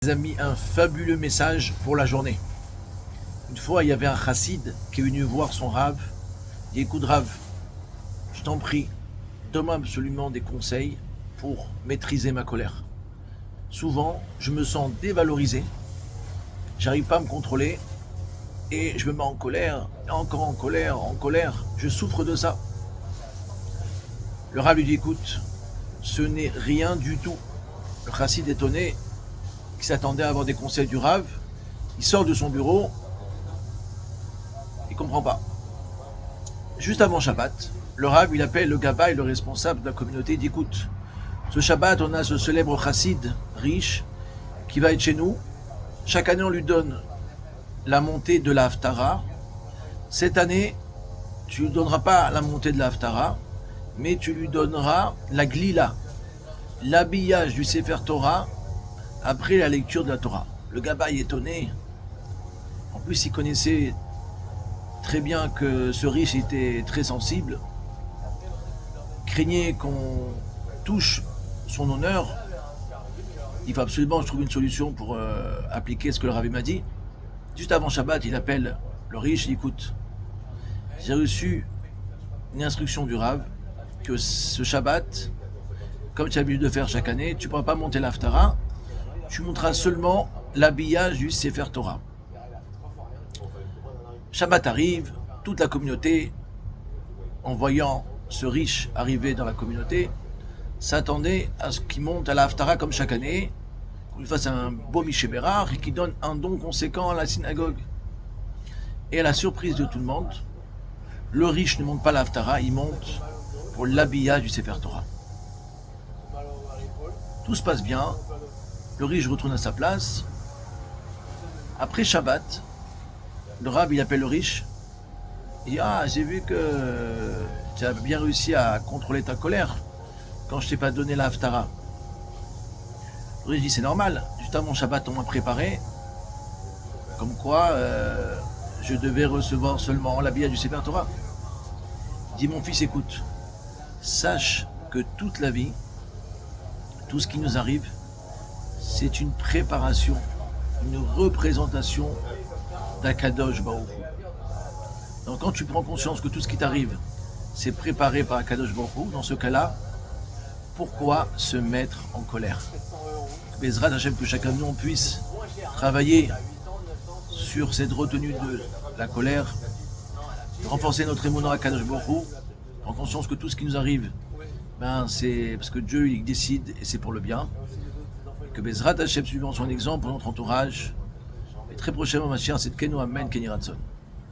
Les amis, un fabuleux message pour la journée. Une fois, il y avait un chassid qui est venu voir son Rav. Il dit: écoute Rav, je t'en prie, donne-moi absolument des conseils pour maîtriser ma colère. Souvent, je me sens dévalorisé, j'arrive pas à me contrôler et je me mets en colère, encore en colère, je souffre de ça. Le Rav lui dit: écoute, ce n'est rien du tout. Le chassid étonné, qui s'attendait à avoir des conseils du Rav, il sort de son bureau, il comprend pas. Juste avant Shabbat, le Rav il appelle le Gabbai, le responsable de la communauté, il dit: écoute, ce Shabbat on a ce célèbre chassid riche qui va être chez nous. Chaque année on lui donne la montée de la Haftara. Cette année, tu lui donneras pas la montée de la Haftara, mais tu lui donneras la Glila, l'habillage du Sefer Torah après la lecture de la Torah. Le Gabbai est étonné. En plus, il connaissait très bien que ce riche était très sensible, craignait qu'on touche son honneur. Il faut absolument que je trouve une solution pour appliquer ce que le Rav m'a dit. Juste avant Shabbat, il appelle le riche, il dit: écoute, j'ai reçu une instruction du Rav que ce Shabbat, comme tu as l'habitude de faire chaque année, tu ne pourras pas monter l'Haftara, tu monteras seulement l'habillage du Sefer Torah. Shabbat arrive, toute la communauté, en voyant ce riche arriver dans la communauté, s'attendait à ce qu'il monte à la Haftara comme chaque année, qu'on lui fasse un beau Michéberar et qu'il donne un don conséquent à la synagogue. Et à la surprise de tout le monde, le riche ne monte pas la Haftara, il monte pour l'habillage du Sefer Torah. Tout se passe bien, le riche retourne à sa place. Après Shabbat, le Rav il appelle le riche. Il dit: ah, j'ai vu que tu as bien réussi à contrôler ta colère quand je t'ai pas donné la Haftara. Le riche dit: c'est normal, juste avant Shabbat on m'a préparé, comme quoi je devais recevoir seulement l'habillage du Sefer Torah. Il dit: mon fils, écoute, sache que toute la vie, tout ce qui nous arrive, c'est une préparation, une représentation d'Akadosh Baruch Hu. Donc quand tu prends conscience que tout ce qui t'arrive, c'est préparé par Akadosh Baruch Hu, dans ce cas-là, pourquoi se mettre en colère? Bezrat Hashem, que chacun de nous puisse travailler sur cette retenue de la colère, renforcer notre émotion à Akadosh Baruch Hu, en conscience que tout ce qui nous arrive, c'est parce que Dieu il décide et c'est pour le bien. Que Bezrat Hashem, suivant son exemple pour notre entourage, et très prochainement, ma chère, c'est Keno Amen Kenny Ratson.